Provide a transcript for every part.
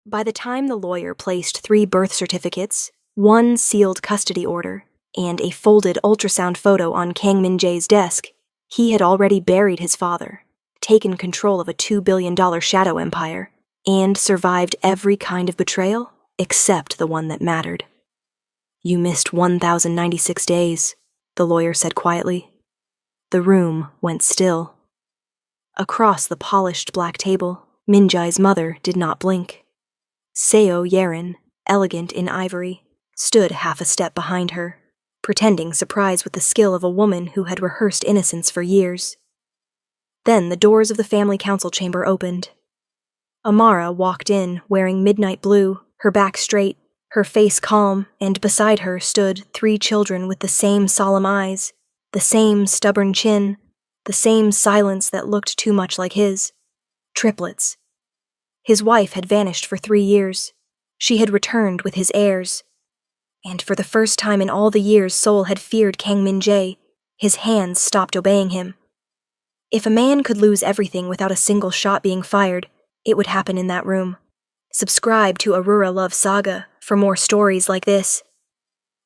By the time the lawyer placed 3 birth certificates, 1 sealed custody order, and a folded ultrasound photo on Kang Min-jae's desk, he had already buried his father, taken control of a $2 billion shadow empire, and survived every kind of betrayal except the one that mattered. "You missed 1,096 days, the lawyer said quietly. The room went still. Across the polished black table, Min-jae's mother did not blink. Seo Yerin, elegant in ivory, stood half a step behind her, pretending surprise with the skill of a woman who had rehearsed innocence for years. Then the doors of the family council chamber opened. Amara walked in, wearing midnight blue, her back straight, her face calm, and beside her stood 3 children with the same solemn eyes, the same stubborn chin, the same silence that looked too much like his. Triplets. His wife had vanished for 3 years. She had returned with his heirs. And for the first time in all the years Seoul had feared Kang Min-jae, his hands stopped obeying him. If a man could lose everything without a single shot being fired, it would happen in that room. Subscribe to Aurora Love Saga for more stories like this.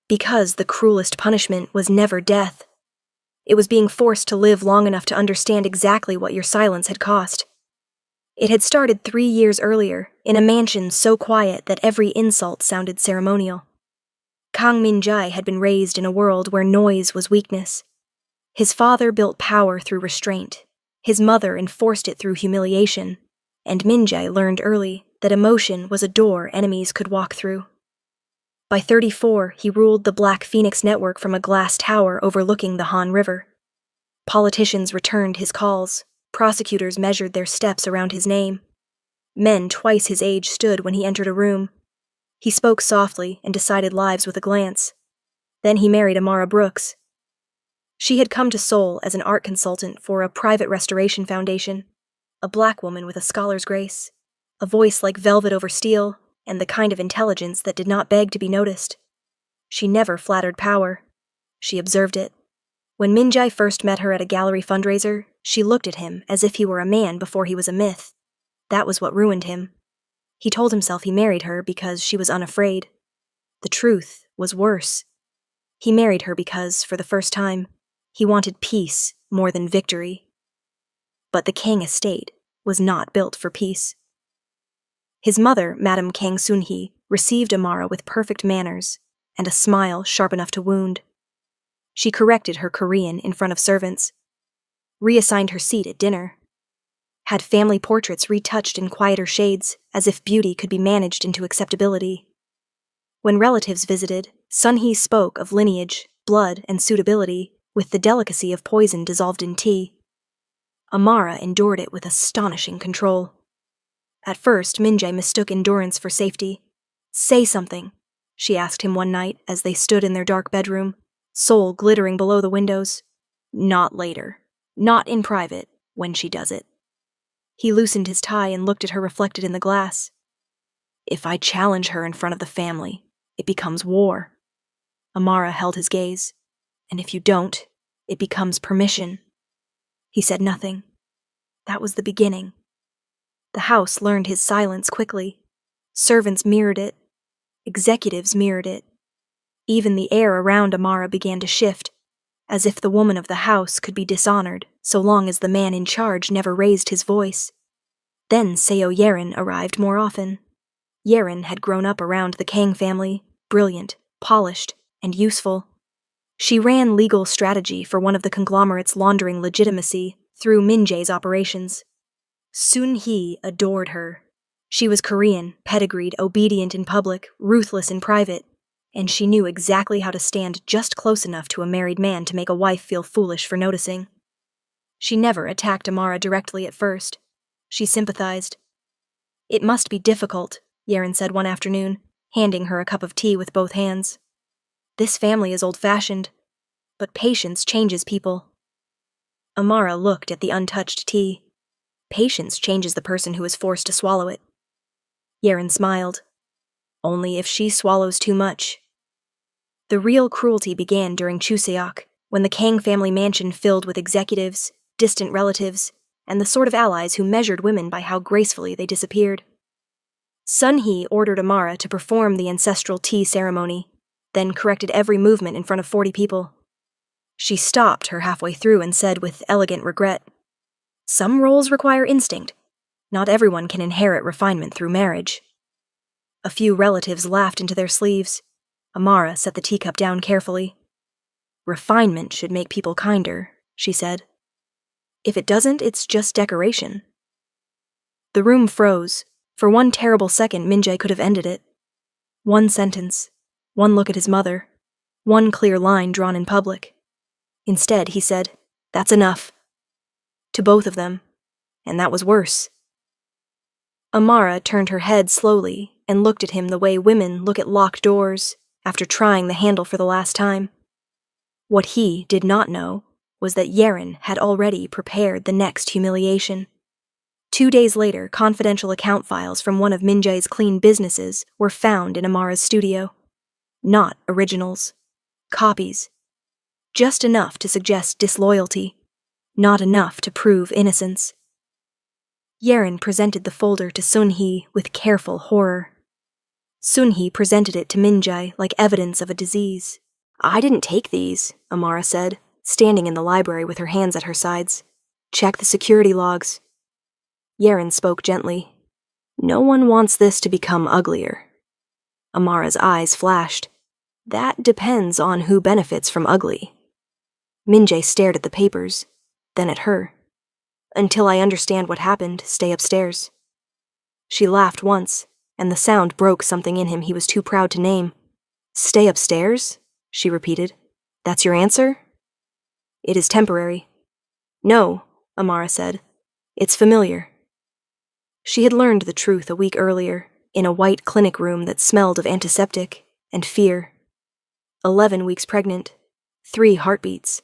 Because the cruelest punishment was never death. It was being forced to live long enough to understand exactly what your silence had cost. It had started 3 years earlier, in a mansion so quiet that every insult sounded ceremonial. Kang Min-jae had been raised in a world where noise was weakness. His father built power through restraint. His mother enforced it through humiliation. And Min-jae learned early that emotion was a door enemies could walk through. By 34, he ruled the Black Phoenix network from a glass tower overlooking the Han River. Politicians returned his calls. Prosecutors measured their steps around his name. Men twice his age stood when he entered a room. He spoke softly and decided lives with a glance. Then he married Amara Brooks. She had come to Seoul as an art consultant for a private restoration foundation, a black woman with a scholar's grace, a voice like velvet over steel, and the kind of intelligence that did not beg to be noticed. She never flattered power. She observed it. When Min-jae first met her at a gallery fundraiser, she looked at him as if he were a man before he was a myth. That was what ruined him. He told himself he married her because she was unafraid. The truth was worse. He married her because, for the first time, he wanted peace more than victory. But the Kang estate was not built for peace. His mother, Madame Kang Sun-hee, received Amara with perfect manners and a smile sharp enough to wound. She corrected her Korean in front of servants, reassigned her seat at dinner, had family portraits retouched in quieter shades as if beauty could be managed into acceptability. When relatives visited, Sun-hee spoke of lineage, blood, and suitability with the delicacy of poison dissolved in tea. Amara endured it with astonishing control. At first, Min-jae mistook endurance for safety. "Say something," she asked him one night as they stood in their dark bedroom, Seoul glittering below the windows. "Not later. Not in private, when she does it." He loosened his tie and looked at her reflected in the glass. "If I challenge her in front of the family, it becomes war." Amara held his gaze. "And if you don't, it becomes permission." He said nothing. That was the beginning. The house learned his silence quickly. Servants mirrored it. Executives mirrored it. Even the air around Amara began to shift, as if the woman of the house could be dishonored so long as the man in charge never raised his voice. Then Seo Yerin arrived more often. Yerin had grown up around the Kang family, brilliant, polished, and useful. She ran legal strategy for one of the conglomerates laundering legitimacy through Min-jae's operations. Sun-hee adored her. She was Korean, pedigreed, obedient in public, ruthless in private, and she knew exactly how to stand just close enough to a married man to make a wife feel foolish for noticing. She never attacked Amara directly at first. She sympathized. "It must be difficult," Yerin said one afternoon, handing her a cup of tea with both hands. "This family is old-fashioned, but patience changes people." Amara looked at the untouched tea. Patience changes the person who is forced to swallow it. Yerin smiled. "Only if she swallows too much." The real cruelty began during Chuseok, when the Kang family mansion filled with executives, distant relatives, and the sort of allies who measured women by how gracefully they disappeared. Sun Hee ordered Amara to perform the ancestral tea ceremony, then corrected every movement in front of 40 people. She stopped her halfway through and said with elegant regret, "Some roles require instinct. Not everyone can inherit refinement through marriage." A few relatives laughed into their sleeves. Amara set the teacup down carefully. "Refinement should make people kinder," she said. "If it doesn't, it's just decoration." The room froze. For one terrible second, Min-jae could have ended it. One sentence, one look at his mother, one clear line drawn in public. Instead, he said, "That's enough." To both of them, and that was worse. Amara turned her head slowly and looked at him the way women look at locked doors after trying the handle for the last time. What he did not know was that Yeren had already prepared the next humiliation. 2 days later, confidential account files from one of Min-jae's clean businesses were found in Amara's studio. Not originals. Copies. Just enough to suggest disloyalty. Not enough to prove innocence. Yeren presented the folder to Sun Hee with careful horror. Sun Hee presented it to Min-jae like evidence of a disease. "I didn't take these," Amara said, standing in the library with her hands at her sides. "Check the security logs." Yeren spoke gently. "No one wants this to become uglier." Amara's eyes flashed. "That depends on who benefits from ugly." Min-jae stared at the papers, then at her. "Until I understand what happened, stay upstairs." She laughed once, and the sound broke something in him he was too proud to name. "Stay upstairs?" she repeated. "That's your answer?" "It is temporary." "No," Amara said. "It's familiar." She had learned the truth a week earlier, in a white clinic room that smelled of antiseptic and fear. 11 weeks pregnant, 3 heartbeats.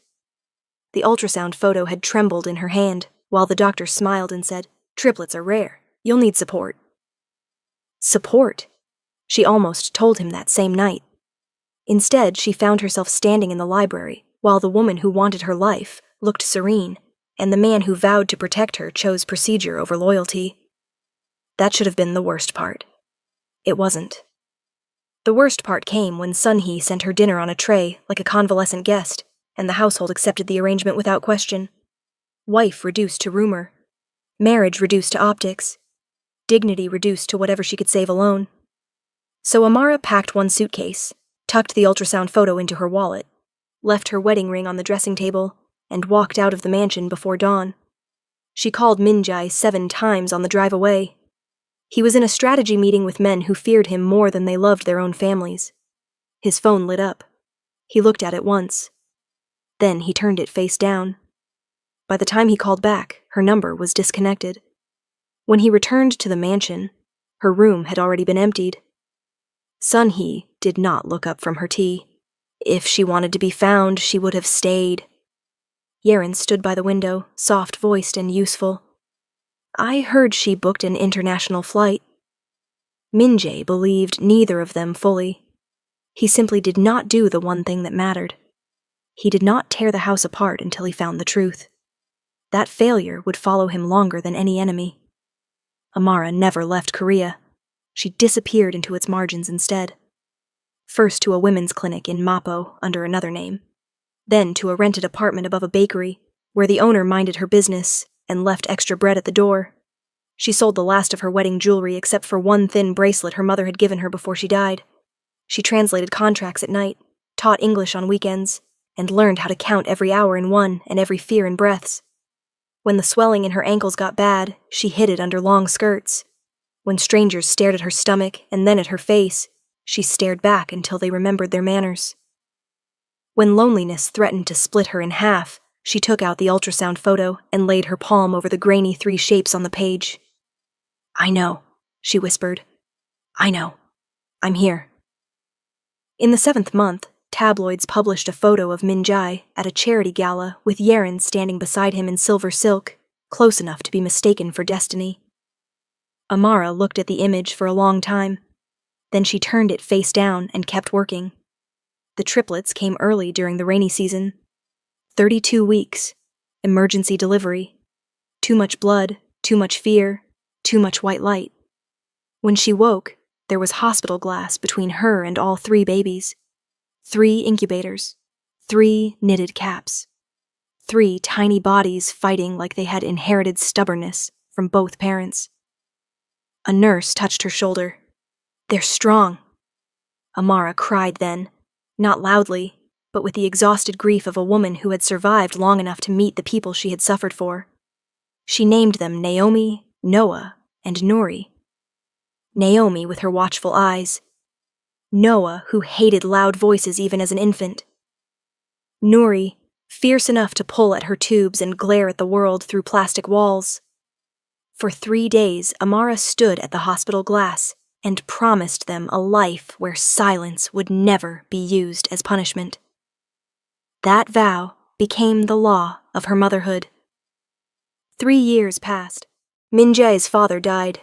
The ultrasound photo had trembled in her hand, while the doctor smiled and said, "Triplets are rare. You'll need support." Support? She almost told him that same night. Instead, she found herself standing in the library, while the woman who wanted her life looked serene, and the man who vowed to protect her chose procedure over loyalty. That should have been the worst part. It wasn't. The worst part came when Sun Hee sent her dinner on a tray like a convalescent guest, and the household accepted the arrangement without question. Wife reduced to rumor. Marriage reduced to optics. Dignity reduced to whatever she could save alone. So Amara packed one suitcase, tucked the ultrasound photo into her wallet, left her wedding ring on the dressing table, and walked out of the mansion before dawn. She called Min-jae 7 times on the drive away. He was in a strategy meeting with men who feared him more than they loved their own families. His phone lit up. He looked at it once. Then he turned it face down. By the time he called back, her number was disconnected. When he returned to the mansion, her room had already been emptied. Sun Hee did not look up from her tea. If she wanted to be found, she would have stayed. Yeren stood by the window, soft-voiced and useful. "I heard she booked an international flight." Min-jae believed neither of them fully. He simply did not do the one thing that mattered. He did not tear the house apart until he found the truth. That failure would follow him longer than any enemy. Amara never left Korea. She disappeared into its margins instead. First to a women's clinic in Mapo under another name. Then to a rented apartment above a bakery, where the owner minded her business and left extra bread at the door. She sold the last of her wedding jewelry except for one thin bracelet her mother had given her before she died. She translated contracts at night, taught English on weekends, and learned how to count every hour in one and every fear in breaths. When the swelling in her ankles got bad, she hid it under long skirts. When strangers stared at her stomach and then at her face, she stared back until they remembered their manners. When loneliness threatened to split her in half, she took out the ultrasound photo and laid her palm over the grainy 3 shapes on the page. "I know," she whispered. "I know. I'm here." In the 7th month, tabloids published a photo of Min-jae at a charity gala with Yeren standing beside him in silver silk, close enough to be mistaken for destiny. Amara looked at the image for a long time. Then she turned it face down and kept working. The triplets came early during the rainy season. 32 weeks. Emergency delivery. Too much blood, too much fear, too much white light. When she woke, there was hospital glass between her and all 3 babies. 3 incubators. 3 knitted caps. 3 tiny bodies fighting like they had inherited stubbornness from both parents. A nurse touched her shoulder. "They're strong." Amara cried then, not loudly, but with the exhausted grief of a woman who had survived long enough to meet the people she had suffered for. She named them Naomi, Noah, and Nuri. Naomi with her watchful eyes. Noah, who hated loud voices even as an infant. Nuri, fierce enough to pull at her tubes and glare at the world through plastic walls. For 3 days, Amara stood at the hospital glass and promised them a life where silence would never be used as punishment. That vow became the law of her motherhood. 3 years passed. Min-jae's father died.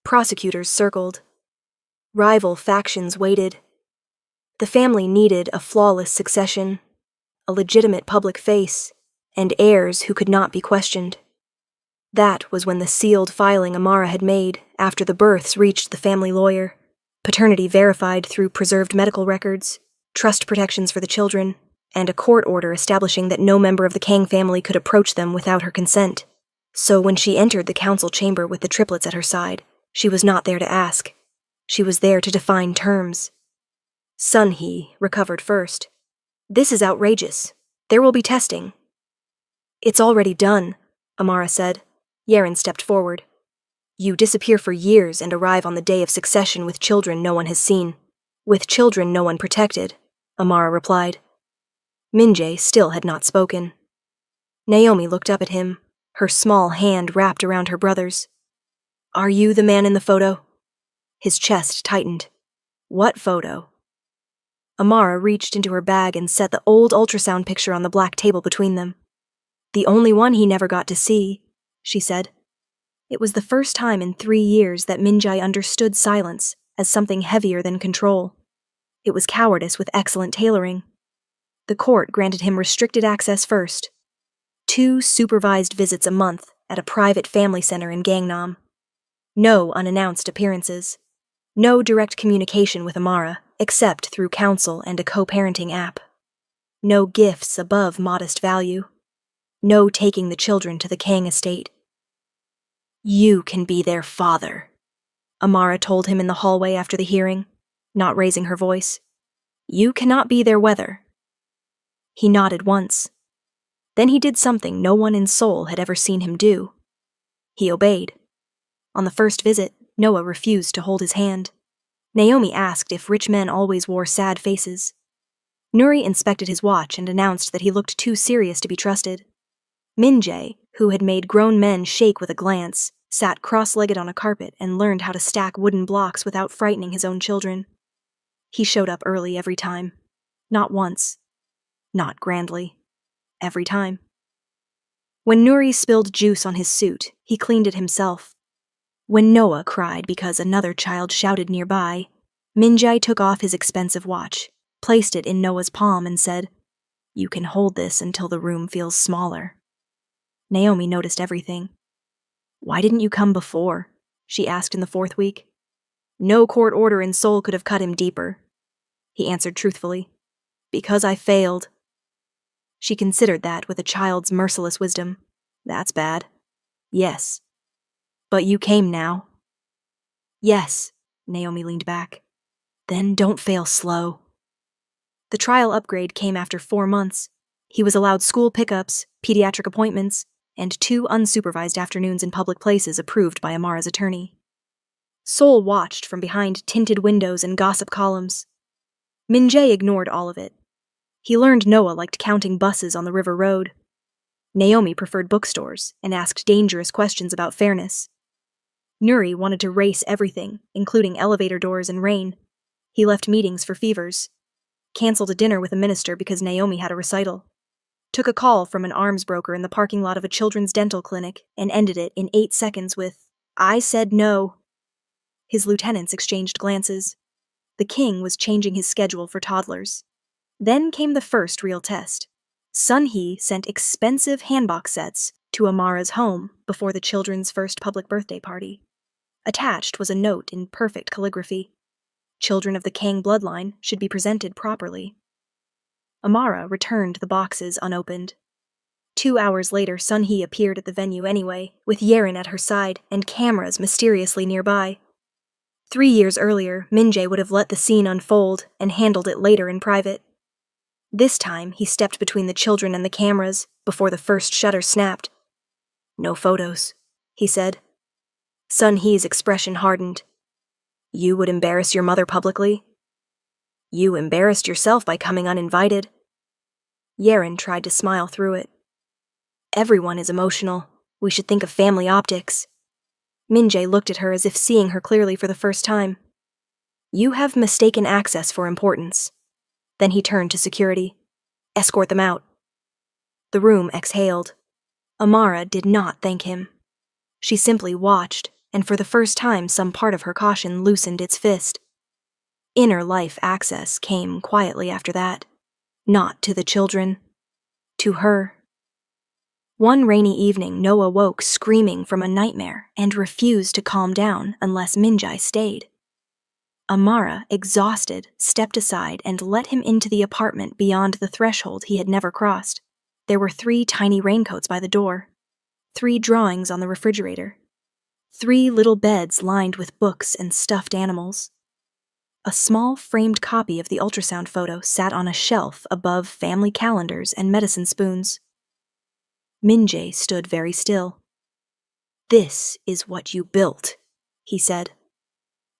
Prosecutors circled. Rival factions waited. The family needed a flawless succession, a legitimate public face, and heirs who could not be questioned. That was when the sealed filing Amara had made after the births reached the family lawyer, paternity verified through preserved medical records, trust protections for the children, and a court order establishing that no member of the Kang family could approach them without her consent. So when she entered the council chamber with the triplets at her side, she was not there to ask. She was there to define terms. Sun-hee recovered first. "This is outrageous. There will be testing." "It's already done," Amara said. Yaren stepped forward. "You disappear for years and arrive on the day of succession with children no one has seen. With children no one protected," Amara replied. Min-jae still had not spoken. Naomi looked up at him, her small hand wrapped around her brother's. "Are you the man in the photo?" His chest tightened. "What photo?" Amara reached into her bag and set the old ultrasound picture on the black table between them. "The only one he never got to see," she said. It was the first time in 3 years that Min-jae understood silence as something heavier than control. It was cowardice with excellent tailoring. The court granted him restricted access first. 2 supervised visits a month at a private family center in Gangnam. No unannounced appearances. No direct communication with Amara, except through counsel and a co-parenting app. No gifts above modest value. No taking the children to the Kang estate. "You can be their father," Amara told him in the hallway after the hearing, not raising her voice. "You cannot be their weather." He nodded once. Then he did something no one in Seoul had ever seen him do. He obeyed. On the first visit, Noah refused to hold his hand. Naomi asked if rich men always wore sad faces. Nuri inspected his watch and announced that he looked too serious to be trusted. Min-jae, who had made grown men shake with a glance, sat cross-legged on a carpet and learned how to stack wooden blocks without frightening his own children. He showed up early every time. Not once. Not grandly. Every time. When Nuri spilled juice on his suit, he cleaned it himself. When Noah cried because another child shouted nearby, Min-jae took off his expensive watch, placed it in Noah's palm and said, "You can hold this until the room feels smaller." Naomi noticed everything. "Why didn't you come before?" she asked in the 4th week. "No court order in Seoul could have cut him deeper." He answered truthfully, "Because I failed." She considered that with a child's merciless wisdom. "That's bad." "Yes." "But you came now." "Yes," Naomi leaned back. "Then don't fail slow." The trial upgrade came after 4 months. He was allowed school pickups, pediatric appointments, and 2 unsupervised afternoons in public places approved by Amara's attorney. Seoul watched from behind tinted windows and gossip columns. Min-jae ignored all of it. He learned Noah liked counting buses on the river road. Naomi preferred bookstores and asked dangerous questions about fairness. Nuri wanted to race everything, including elevator doors and rain. He left meetings for fevers. Canceled a dinner with a minister because Naomi had a recital. Took a call from an arms broker in the parking lot of a children's dental clinic and ended it in 8 seconds with, "I said no." His lieutenants exchanged glances. The king was changing his schedule for toddlers. Then came the first real test. Sun-hee sent expensive handbox sets to Amara's home before the children's first public birthday party. Attached was a note in perfect calligraphy. Children of the Kang bloodline should be presented properly. Amara returned the boxes unopened. 2 hours later, Sun-hee appeared at the venue anyway, with Yeren at her side and cameras mysteriously nearby. 3 years earlier, Min-jae would have let the scene unfold and handled it later in private. This time, he stepped between the children and the cameras before the first shutter snapped. "No photos," he said. Sun-hee's expression hardened. "You would embarrass your mother publicly?" "You embarrassed yourself by coming uninvited." Yeren tried to smile through it. "Everyone is emotional. We should think of family optics." Min-jae looked at her as if seeing her clearly for the first time. "You have mistaken access for importance." Then he turned to security. "Escort them out." The room exhaled. Amara did not thank him. She simply watched, and for the first time some part of her caution loosened its fist. Inner life access came quietly after that. Not to the children. To her. One rainy evening, Noah woke screaming from a nightmare and refused to calm down unless Min-jae stayed. Amara, exhausted, stepped aside and let him into the apartment beyond the threshold he had never crossed. There were 3 tiny raincoats by the door, 3 drawings on the refrigerator, 3 little beds lined with books and stuffed animals. A small framed copy of the ultrasound photo sat on a shelf above family calendars and medicine spoons. Min-jae stood very still. "This is what you built," he said.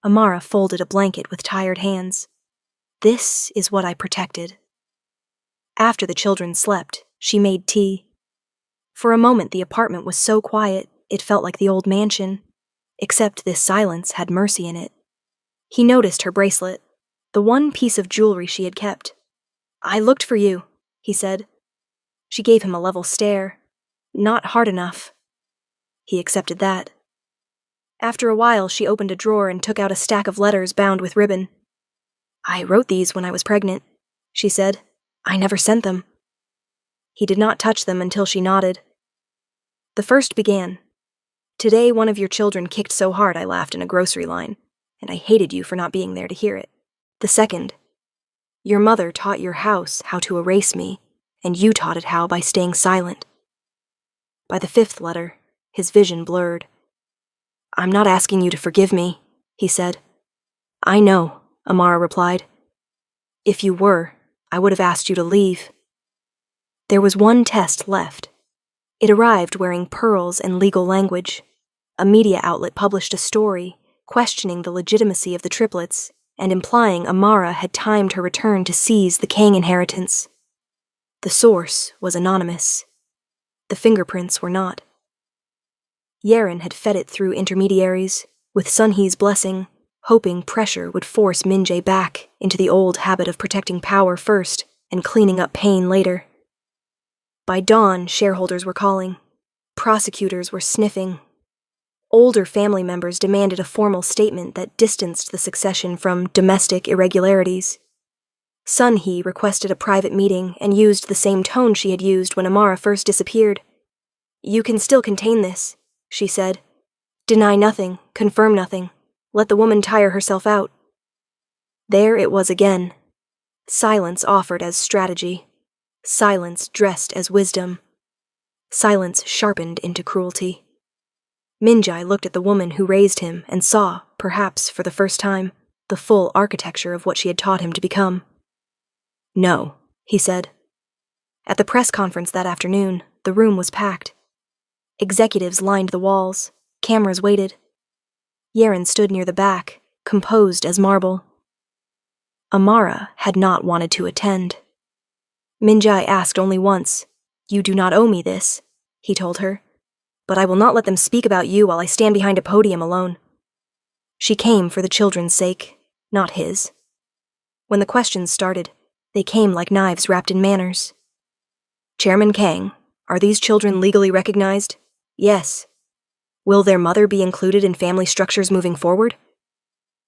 Amara folded a blanket with tired hands. "This is what I protected." After the children slept, she made tea. For a moment the apartment was so quiet, it felt like the old mansion, except this silence had mercy in it. He noticed her bracelet, the one piece of jewelry she had kept. "I looked for you," he said. She gave him a level stare. "Not hard enough." He accepted that. After a while, she opened a drawer and took out a stack of letters bound with ribbon. "I wrote these when I was pregnant," she said. "I never sent them." He did not touch them until she nodded. The first began, "Today one of your children kicked so hard I laughed in a grocery line, and I hated you for not being there to hear it." The second, "Your mother taught your house how to erase me, and you taught it how by staying silent." By the 5th letter, his vision blurred. "I'm not asking you to forgive me," he said. "I know," Amara replied. "If you were, I would have asked you to leave." There was one test left. It arrived wearing pearls and legal language. A media outlet published a story questioning the legitimacy of the triplets and implying Amara had timed her return to seize the Kang inheritance. The source was anonymous. The fingerprints were not. Yeren had fed it through intermediaries, with Sun-hee's blessing, hoping pressure would force Min-jae back into the old habit of protecting power first and cleaning up pain later. By dawn, shareholders were calling. Prosecutors were sniffing. Older family members demanded a formal statement that distanced the succession from domestic irregularities. Sun-hee requested a private meeting and used the same tone she had used when Amara first disappeared. "You can still contain this," she said. "Deny nothing, confirm nothing. Let the woman tire herself out." There it was again. Silence offered as strategy. Silence dressed as wisdom. Silence sharpened into cruelty. Min-jae looked at the woman who raised him and saw, perhaps for the first time, the full architecture of what she had taught him to become. "No," he said. At the press conference that afternoon, the room was packed. Executives lined the walls. Cameras waited. Yeren stood near the back, composed as marble. Amara had not wanted to attend. Min-jae asked only once. "You do not owe me this," he told her. "But I will not let them speak about you while I stand behind a podium alone." She came for the children's sake, not his. When the questions started, they came like knives wrapped in manners. "Chairman Kang, are these children legally recognized?" "Yes." "Will their mother be included in family structures moving forward?"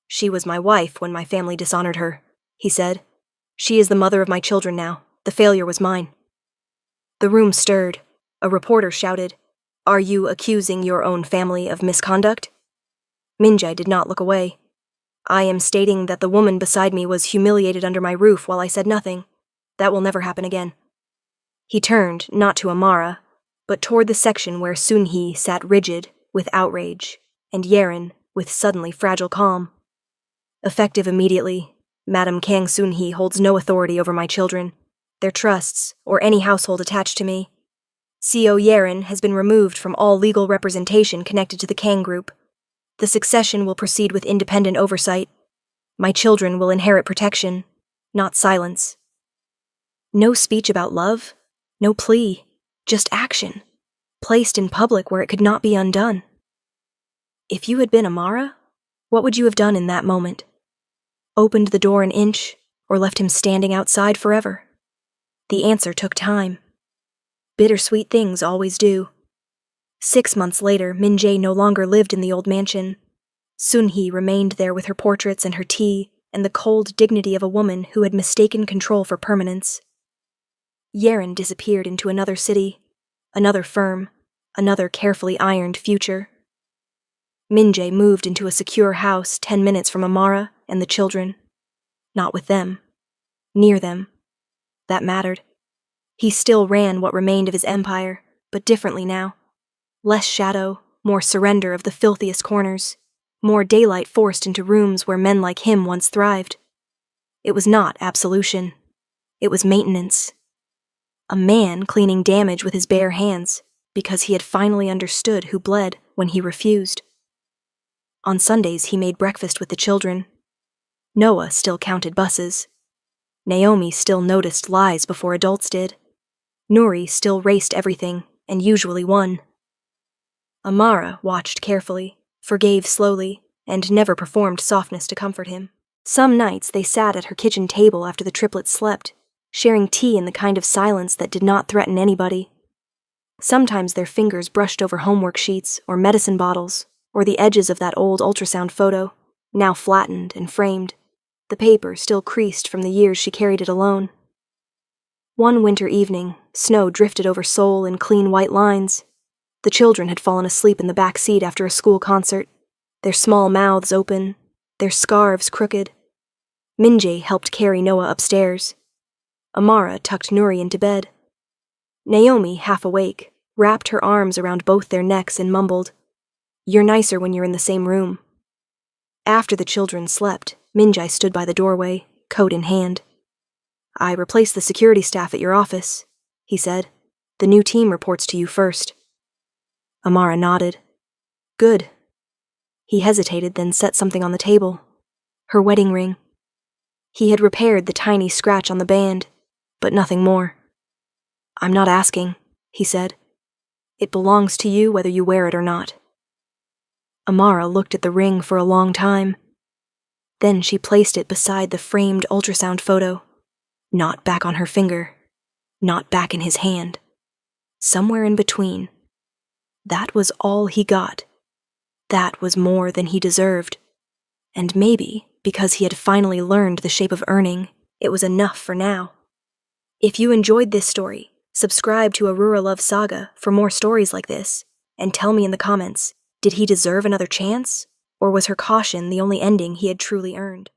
"She was my wife when my family dishonored her," he said. "She is the mother of my children now. The failure was mine." The room stirred. A reporter shouted, "Are you accusing your own family of misconduct?" Minjay did not look away. I am stating that the woman beside me was humiliated under my roof while I said nothing. That will never happen again. He turned, not to Amara, but toward the section where Sunhee sat rigid, with outrage, and Yeren, with suddenly fragile calm. Effective immediately, Madam Kang Sunhee holds no authority over my children, their trusts, or any household attached to me. CO Yeren has been removed from all legal representation connected to the Kang Group. The succession will proceed with independent oversight. My children will inherit protection, not silence. No speech about love, no plea, just action, placed in public where it could not be undone. If you had been Amara, what would you have done in that moment? Opened the door an inch, or left him standing outside forever? The answer took time. Bittersweet things always do. 6 months later, Minjay no longer lived in the old mansion. Sunhee remained there with her portraits and her tea, and the cold dignity of a woman who had mistaken control for permanence. Yeren disappeared into another city, another firm, another carefully ironed future. Minjay moved into a secure house 10 minutes from Amara and the children. Not with them. Near them. That mattered. He still ran what remained of his empire, but differently now. Less shadow, more surrender of the filthiest corners, more daylight forced into rooms where men like him once thrived. It was not absolution. It was maintenance. A man cleaning damage with his bare hands because he had finally understood who bled when he refused. On Sundays he made breakfast with the children. Noah still counted buses. Naomi still noticed lies before adults did. Nuri still raced everything, and usually won. Amara watched carefully, forgave slowly, and never performed softness to comfort him. Some nights they sat at her kitchen table after the triplets slept, sharing tea in the kind of silence that did not threaten anybody. Sometimes their fingers brushed over homework sheets or medicine bottles, or the edges of that old ultrasound photo, now flattened and framed, the paper still creased from the years she carried it alone. One winter evening, snow drifted over Seoul in clean white lines. The children had fallen asleep in the back seat after a school concert, their small mouths open, their scarves crooked. Minjay helped carry Noah upstairs. Amara tucked Nuri into bed. Naomi, half awake, wrapped her arms around both their necks and mumbled, "You're nicer when you're in the same room." After the children slept, Minjay stood by the doorway, coat in hand. "I replaced the security staff at your office," he said. "The new team reports to you first." Amara nodded. "Good." He hesitated, then set something on the table. Her wedding ring. He had repaired the tiny scratch on the band, but nothing more. "I'm not asking," he said. "It belongs to you whether you wear it or not." Amara looked at the ring for a long time. Then she placed it beside the framed ultrasound photo. Not back on her finger. Not back in his hand. Somewhere in between. That was all he got. That was more than he deserved. And maybe, because he had finally learned the shape of earning, it was enough for now. If you enjoyed this story, subscribe to Aurora Love Saga for more stories like this, and tell me in the comments, did he deserve another chance? Or was her caution the only ending he had truly earned?